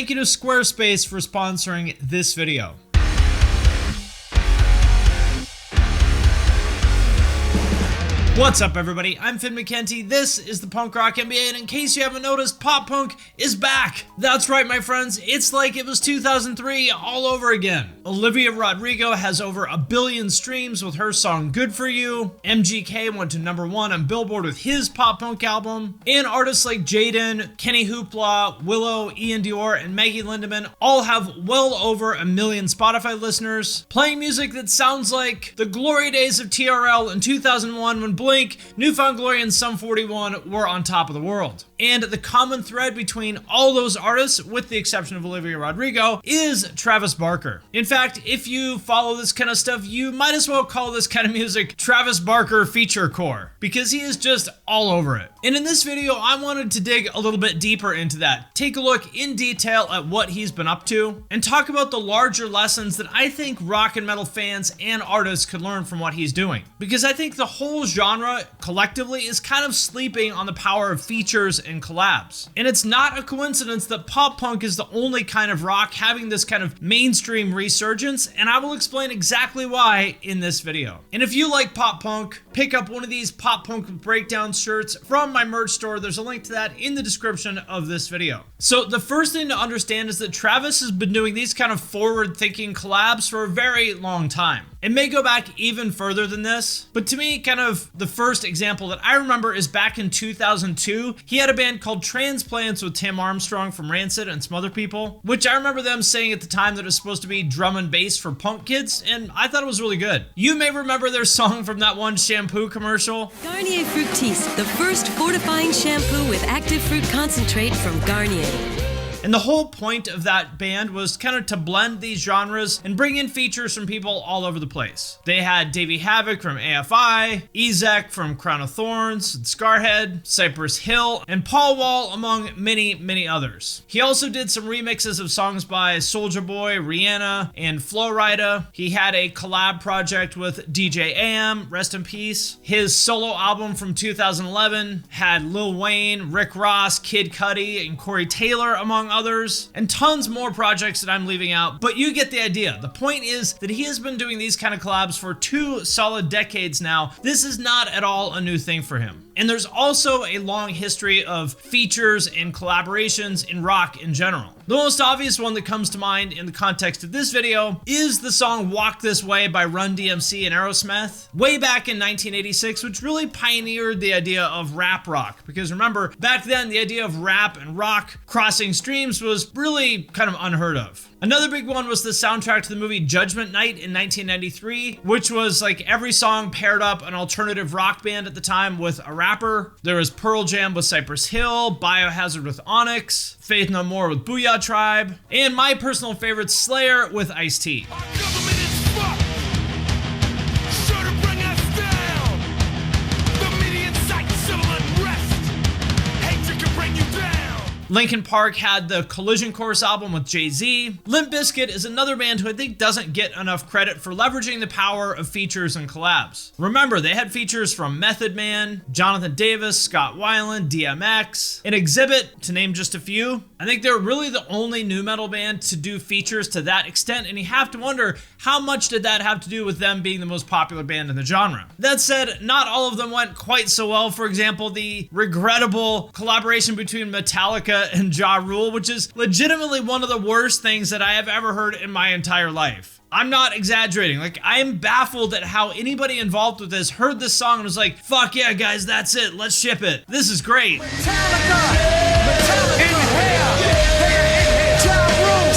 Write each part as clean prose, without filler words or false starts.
thank you to Squarespace for sponsoring this video. What's up, everybody? I'm Finn McKenty. This is the Punk Rock NBA, and in case you haven't noticed, pop punk is back. That's right, my friends. It's like it was 2003 all over again. Olivia Rodrigo has over 1 billion streams with her song Good For You. MGK went to #1 on Billboard with his pop punk album. And artists like Jaden, Kenny Hoopla, Willow, Ian Dior, and Maggie Lindemann all have well over 1 million Spotify listeners, playing music that sounds like the glory days of TRL in 2001 when Blink, Newfound Glory, and Sum 41 were on top of the world. And the common thread between all those artists, with the exception of Olivia Rodrigo, is Travis Barker. In fact, if you follow this kind of stuff, you might as well call this kind of music Travis Barker feature core, because he is just all over it. And in this video, I wanted to dig a little bit deeper into that, take a look in detail at what he's been up to, and talk about the larger lessons that I think rock and metal fans and artists could learn from what he's doing. Because I think the whole genre collectively is kind of sleeping on the power of features and collabs. And it's not a coincidence that pop punk is the only kind of rock having this kind of mainstream resurgence, and I will explain exactly why in this video. And if you like pop punk, pick up one of these pop punk breakdown shirts from my merch store. There's a link to that in the description of this video. So the first thing to understand is that Travis has been doing these kind of forward-thinking collabs for a very long time. It may go back even further than this, but to me, kind of the first example that I remember is back in 2002. He had a band called Transplants with Tim Armstrong from Rancid and some other people, which I remember them saying at the time that it was supposed to be drum and bass for punk kids, and I thought it was really good. You may remember their song from that one shampoo commercial. Garnier Fructis, the first fortifying shampoo with active fruit concentrate from Garnier. And the whole point of that band was kind of to blend these genres and bring in features from people all over the place. They had Davey Havok from AFI, Ezek from Crown of Thorns, Scarhead, Cypress Hill, and Paul Wall, among many, many others. He also did some remixes of songs by Soulja Boy, Rihanna, and Flo Rida. He had a collab project with DJ AM, rest in peace. His solo album from 2011 had Lil Wayne, Rick Ross, Kid Cudi, and Corey Taylor, among others, and tons more projects that I'm leaving out, but you get the idea. The point is that he has been doing these kind of collabs for 2 solid decades now. This is not at all a new thing for him. And there's also a long history of features and collaborations in rock in general. The most obvious one that comes to mind in the context of this video is the song Walk This Way by RUN-DMC and Aerosmith, way back in 1986, which really pioneered the idea of rap rock. Because remember, back then, the idea of rap and rock crossing streams was really kind of unheard of. Another big one was the soundtrack to the movie Judgement Night in 1993, which was like every song paired up an alternative rock band at the time with a rapper. There was Pearl Jam with Cypress Hill, Biohazard with Onyx, Faith No More with Booyah Tribe, and my personal favorite, Slayer with Ice-T. Linkin Park had the Collision Course album with Jay-Z. Limp Bizkit is another band who I think doesn't get enough credit for leveraging the power of features and collabs. Remember, they had features from Method Man, Jonathan Davis, Scott Weiland, DMX, and Exhibit, to name just a few. I think they're really the only nu metal band to do features to that extent, and you have to wonder, how much did that have to do with them being the most popular band in the genre? That said, not all of them went quite so well. For example, the regrettable collaboration between Metallica and Ja Rule, which is legitimately one of the worst things that I have ever heard in my entire life. I'm not exaggerating. Like, I am baffled at how anybody involved with this heard this song and was like, fuck yeah, guys, that's it. Let's ship it. This is great. Metallica,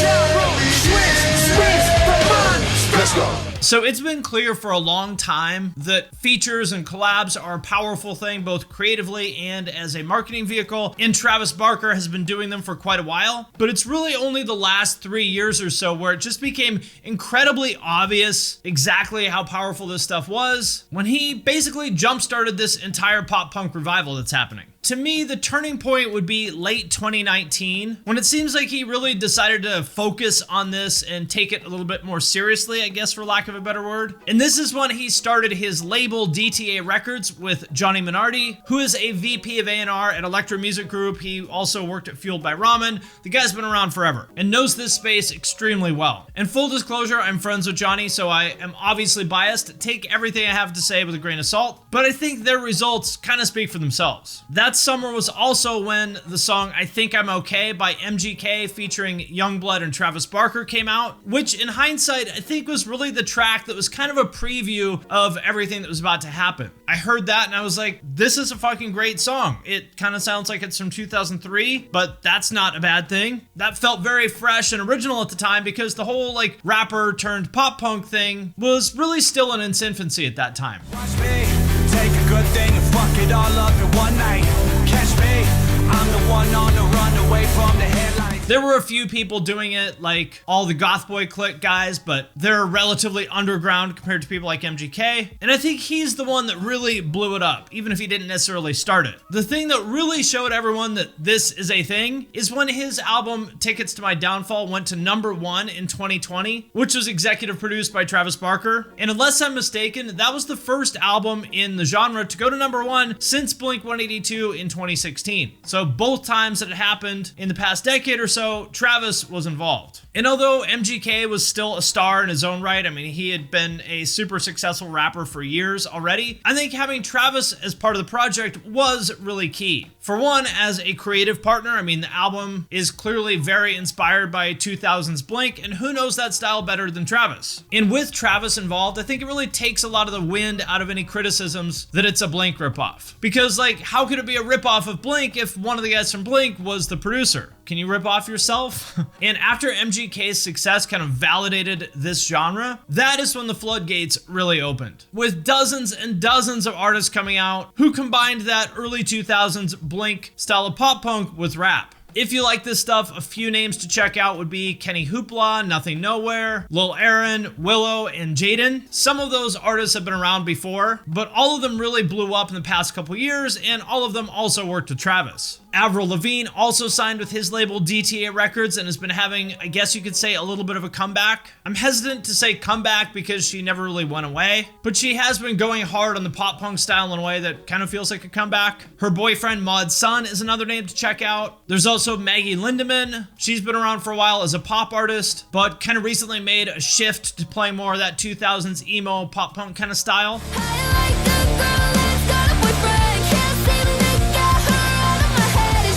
Ja Rule, switch, come on, let's go. So it's been clear for a long time that features and collabs are a powerful thing, both creatively and as a marketing vehicle, and Travis Barker has been doing them for quite a while. But it's really only the last 3 years or so where it just became incredibly obvious exactly how powerful this stuff was when he basically jump-started this entire pop punk revival that's happening. To me, the turning point would be late 2019, when it seems like he really decided to focus on this and take it a little bit more seriously, I guess, for lack of a better word. And this is when he started his label DTA Records with Johnny Minardi, who is a VP of A&R at Electro Music Group. He also worked at Fueled by Ramen. The guy's been around forever and knows this space extremely well. And full disclosure, I'm friends with Johnny, so I am obviously biased. Take everything I have to say with a grain of salt, but I think their results kind of speak for themselves. That summer was also when the song I Think I'm Okay by MGK featuring Youngblood and Travis Barker came out, which in hindsight, I think was really the track that was kind of a preview of everything that was about to happen. I heard that and I was like, this is a fucking great song. It kind of sounds like it's from 2003, but that's not a bad thing. That felt very fresh and original at the time because the whole like rapper turned pop punk thing was really still in its infancy at that time. Watch me take a good thing and fuck it all up in one night. Catch me, I'm the one on the run away from the headlights. There were a few people doing it, like all the Goth Boy Clique guys, but they're relatively underground compared to people like MGK. And I think he's the one that really blew it up, even if he didn't necessarily start it. The thing that really showed everyone that this is a thing is when his album Tickets to My Downfall went to #1 in 2020, which was executive produced by Travis Barker. And unless I'm mistaken, that was the first album in the genre to go to #1 since Blink-182 in 2016. So both times that it happened in the past decade or so, Travis was involved. And although MGK was still a star in his own right, I mean, he had been a super successful rapper for years already, I think having Travis as part of the project was really key. For one, as a creative partner, I mean, the album is clearly very inspired by 2000s Blink, and who knows that style better than Travis? And with Travis involved, I think it really takes a lot of the wind out of any criticisms that it's a Blink ripoff. Because, like, how could it be a ripoff of Blink if one of the guys from Blink was the producer? Can you rip off yourself? And after MGK's success kind of validated this genre, that is when the floodgates really opened. With dozens and dozens of artists coming out who combined that early 2000s Blink style of pop punk with rap. If you like this stuff, a few names to check out would be Kenny Hoopla, Nothing Nowhere, Lil Aaron, Willow, and Jaden. Some of those artists have been around before, but all of them really blew up in the past couple years, and all of them also worked with Travis. Avril Lavigne also signed with his label DTA Records and has been having, I guess you could say, a little bit of a comeback. I'm hesitant to say comeback because she never really went away, but she has been going hard on the pop punk style in a way that kind of feels like a comeback. Her boyfriend Maud Sun is another name to check out. There's also Maggie Lindemann. She's been around for a while as a pop artist, but kind of recently made a shift to play more of that 2000s emo pop punk kind of style.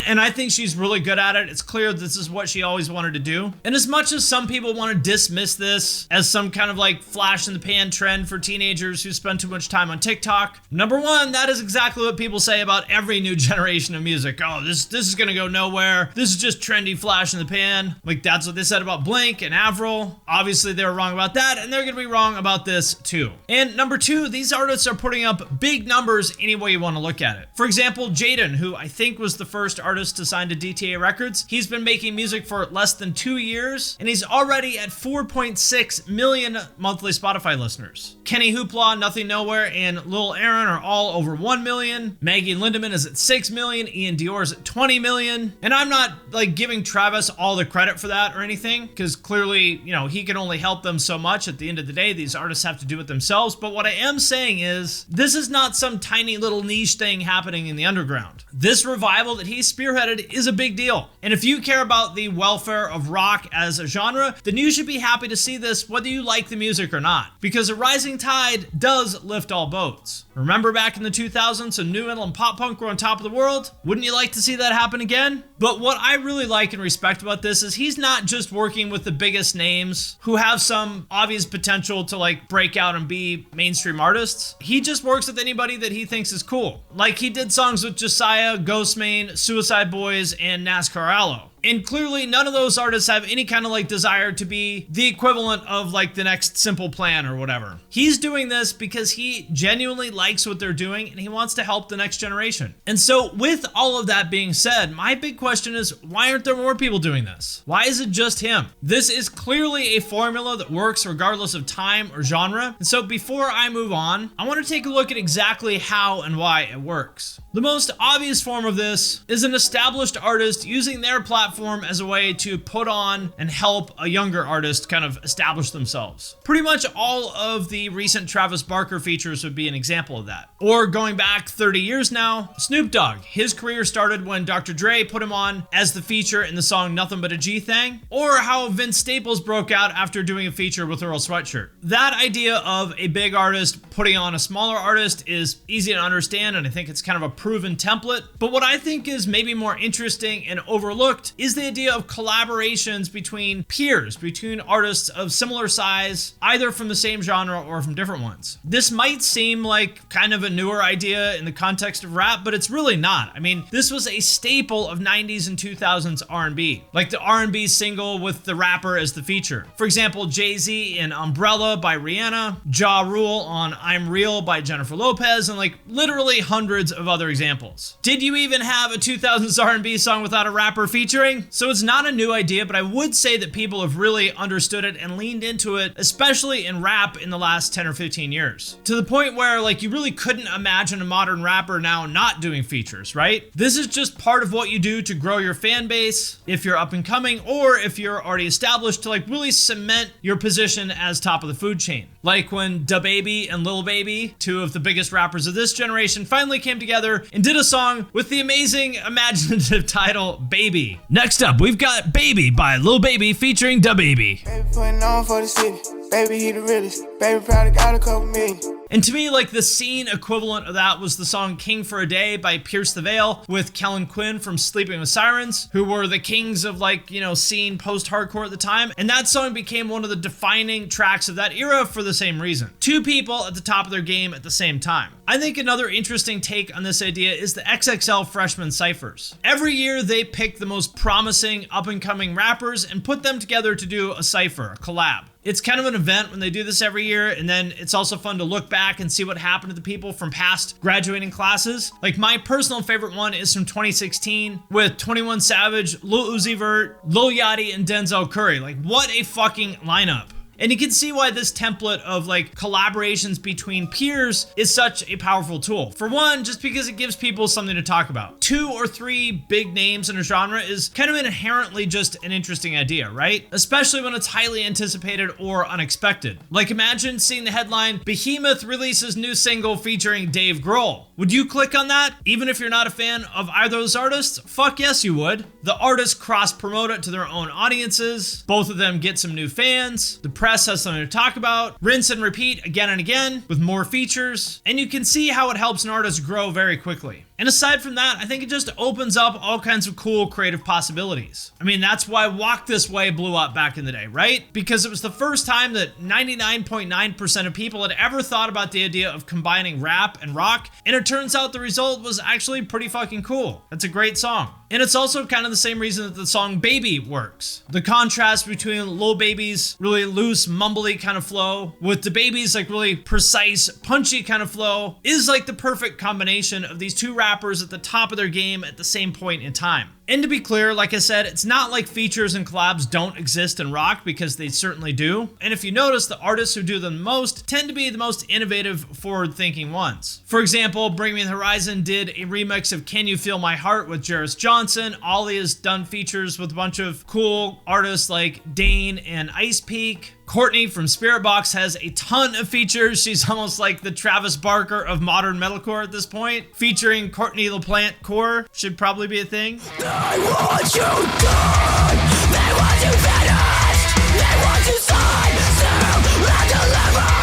And I think she's really good at it. It's clear this is what she always wanted to do. And as much as some people want to dismiss this as some kind of like flash in the pan trend for teenagers who spend too much time on TikTok, number one, that is exactly what people say about every new generation of music. Oh, this is gonna go nowhere. This is just trendy flash in the pan. Like that's what they said about Blink and Avril. Obviously they were wrong about that, and they're gonna be wrong about this too. And number two, these artists are putting up big numbers any way you want to look at it. For example, Jaden, who I think was the first artist to sign to DTA Records. He's been making music for less than 2 years, and he's already at 4.6 million monthly Spotify listeners. Kenny Hoopla, Nothing Nowhere, and Lil Aaron are all over 1 million. Maggie Lindemann is at 6 million. Ian Dior is at 20 million. And I'm not like giving Travis all the credit for that or anything, because clearly, you know, he can only help them so much. At the end of the day, these artists have to do it themselves. But what I am saying is, this is not some tiny little niche thing happening in the underground. This revival that he spearheaded is a big deal. And if you care about the welfare of rock as a genre, then you should be happy to see this whether you like the music or not. Because a rising tide does lift all boats. Remember back in the 2000s, so nu metal and pop punk were on top of the world? Wouldn't you like to see that happen again? But what I really like and respect about this is he's not just working with the biggest names who have some obvious potential to like break out and be mainstream artists. He just works with anybody that he thinks is cool. Like he did songs with Josiah, Ghostmane, Suicide Boys, and Nascar Aloe. And clearly none of those artists have any kind of like desire to be the equivalent of like the next Simple Plan or whatever. He's doing this because he genuinely likes what they're doing and he wants to help the next generation. And so with all of that being said, my big question is, why aren't there more people doing this? Why is it just him? This is clearly a formula that works regardless of time or genre. And so before I move on, I want to take a look at exactly how and why it works. The most obvious form of this is an established artist using their platform as a way to put on and help a younger artist kind of establish themselves. Pretty much all of the recent Travis Barker features would be an example of that. Or going back 30 years now, Snoop Dogg. His career started when Dr. Dre put him on as the feature in the song Nothing But a G Thing. Or how Vince Staples broke out after doing a feature with Earl Sweatshirt. That idea of a big artist putting on a smaller artist is easy to understand, and I think it's kind of a proven template. But what I think is maybe more interesting and overlooked is the idea of collaborations between peers, between artists of similar size, either from the same genre or from different ones. This might seem like kind of a newer idea in the context of rap, but it's really not. I mean, this was a staple of 90s and 2000s R&B, like the R&B single with the rapper as the feature. For example, Jay-Z in Umbrella by Rihanna, Ja Rule on I'm Real by Jennifer Lopez, and like literally hundreds of other examples. Did you even have a 2000s R&B song without a rapper featuring? So it's not a new idea, but I would say that people have really understood it and leaned into it, especially in rap in the last 10 or 15 years. To the point where like you really couldn't imagine a modern rapper now not doing features, right? This is just part of what you do to grow your fan base if you're up and coming, or if you're already established, to like really cement your position as top of the food chain. Like when DaBaby and Lil Baby, two of the biggest rappers of this generation, finally came together and did a song with the amazing imaginative title Baby. Next up, we've got Baby by Lil Baby featuring DaBaby. Baby putting on for the city. Baby, he the realest. Baby probably got a couple million. And to me, like the scene equivalent of that was the song King for a Day by Pierce the Veil with Kellen Quinn from Sleeping with Sirens, who were the kings of like, you know, scene post-hardcore at the time. And that song became one of the defining tracks of that era for the same reason. Two people at the top of their game at the same time. I think another interesting take on this idea is the XXL freshman ciphers. Every year they pick the most promising up-and-coming rappers and put them together to do a cipher, a collab. It's kind of an event when they do this every year, and then it's also fun to look back and see what happened to the people from past graduating classes. Like my personal favorite one is from 2016 with 21 Savage, Lil Uzi Vert, Lil Yachty, and Denzel Curry. Like what a fucking lineup. And you can see why this template of like collaborations between peers is such a powerful tool. For one, just because it gives people something to talk about. 2 or 3 big names in a genre is kind of inherently just an interesting idea, right? Especially when it's highly anticipated or unexpected. Like imagine seeing the headline, Behemoth releases new single featuring Dave Grohl. Would you click on that? Even if you're not a fan of either of those artists? Fuck yes, you would. The artists cross-promote it to their own audiences. Both of them get some new fans. The press has something to talk about. Rinse and repeat again and again with more features. And you can see how it helps an artist grow very quickly. And aside from that, I think it just opens up all kinds of cool creative possibilities. I mean, that's why Walk This Way blew up back in the day, right? Because it was the first time that 99.9% of people had ever thought about the idea of combining rap and rock, and it turns out the result was actually pretty fucking cool. That's a great song. And it's also kind of the same reason that the song Baby works. The contrast between Lil Baby's really loose, mumbly kind of flow with DaBaby's like really precise, punchy kind of flow is like the perfect combination of these two rappers at the top of their game at the same point in time. And to be clear, like I said, it's not like features and collabs don't exist in rock, because they certainly do. And if you notice, the artists who do them the most tend to be the most innovative, forward-thinking ones. For example, Bring Me the Horizon did a remix of Can You Feel My Heart with Jarvis Johnson. Ollie has done features with a bunch of cool artists like Dane and Ice Peak. Courtney from Spirit Box has a ton of features. She's almost like the Travis Barker of modern metalcore at this point. Featuring Courtney LaPlante Core should probably be a thing. They want you done. They want you finished. They want you signed, sealed, and delivered.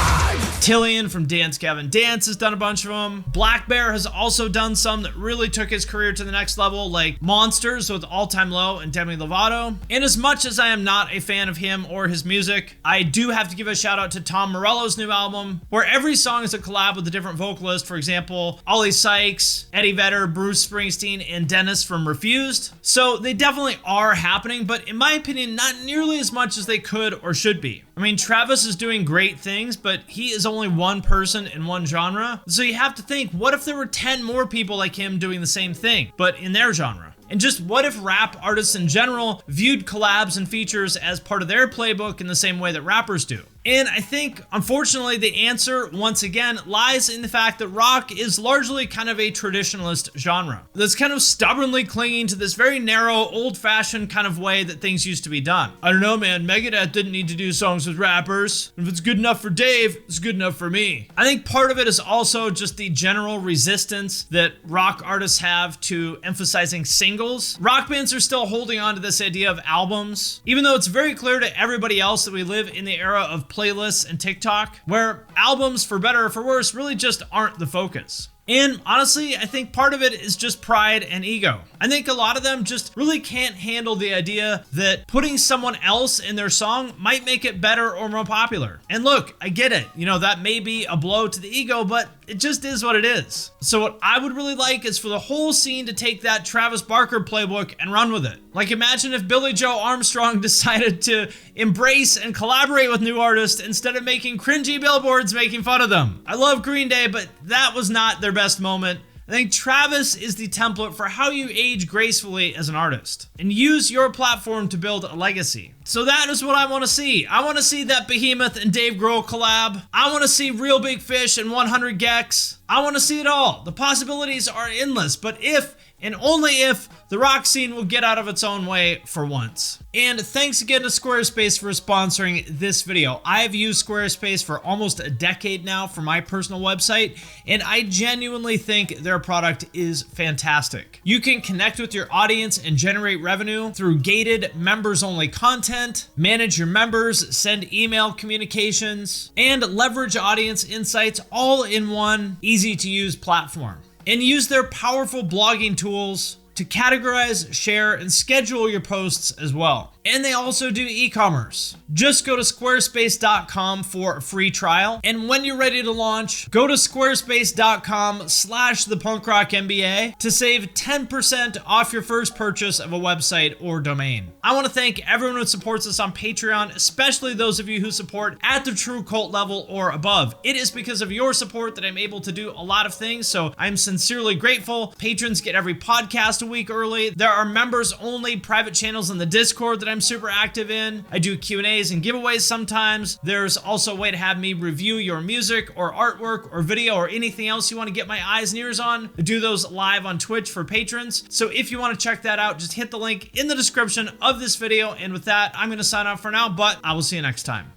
Tillian from Dance Gavin Dance has done a bunch of them. Black Bear has also done some that really took his career to the next level, like Monsters with All Time Low and Demi Lovato. And as much as I am not a fan of him or his music, I do have to give a shout out to Tom Morello's new album, where every song is a collab with a different vocalist. For example, Ollie Sykes, Eddie Vedder, Bruce Springsteen, and Dennis from Refused. So they definitely are happening, but in my opinion, not nearly as much as they could or should be. I mean, Travis is doing great things, but he is only one person in one genre. So you have to think, what if there were 10 more people like him doing the same thing, but in their genre? And just what if rap artists in general viewed collabs and features as part of their playbook in the same way that rappers do? And I think, unfortunately, the answer, once again, lies in the fact that rock is largely kind of a traditionalist genre that's kind of stubbornly clinging to this very narrow, old-fashioned kind of way that things used to be done. I don't know, man, Megadeth didn't need to do songs with rappers. If it's good enough for Dave, it's good enough for me. I think part of it is also just the general resistance that rock artists have to emphasizing singles. Rock bands are still holding on to this idea of albums, even though it's very clear to everybody else that we live in the era of playlists and TikTok, where albums, for better or for worse, really just aren't the focus. And honestly, I think part of it is just pride and ego. I think a lot of them just really can't handle the idea that putting someone else in their song might make it better or more popular. And look, I get it. You know, that may be a blow to the ego, but it just is what it is. So what I would really like is for the whole scene to take that Travis Barker playbook and run with it. Like, imagine if Billy Joe Armstrong decided to embrace and collaborate with new artists instead of making cringy billboards making fun of them. I love Green Day, but that was not their best moment. I think Travis is the template for how you age gracefully as an artist and use your platform to build a legacy. So that is what I want to see. I want to see that Behemoth and Dave Grohl collab. I want to see Real Big Fish and 100 Gex. I want to see it all. The possibilities are endless, but if and only if the rock scene will get out of its own way for once. And thanks again to Squarespace for sponsoring this video. I've used Squarespace for almost a decade now for my personal website, and I genuinely think their product is fantastic. You can connect with your audience and generate revenue through gated members-only content, manage your members, send email communications, and leverage audience insights all in one easy-to-use platform. And use their powerful blogging tools to categorize, share, and schedule your posts as well. And they also do e-commerce. Just go to squarespace.com for a free trial. And when you're ready to launch, go to squarespace.com/thepunkrockmba to save 10% off your first purchase of a website or domain. I want to thank everyone who supports us on Patreon, especially those of you who support at the True Cult level or above. It is because of your support that I'm able to do a lot of things, so I'm sincerely grateful. Patrons get every podcast a week early. There are members-only private channels in the Discord that I'm super active in. I do Q&As and giveaways sometimes. There's also a way to have me review your music or artwork or video or anything else you want to get my eyes and ears on. I do those live on Twitch for patrons. So if you want to check that out, just hit the link in the description of this video. And with that, I'm going to sign off for now, but I will see you next time.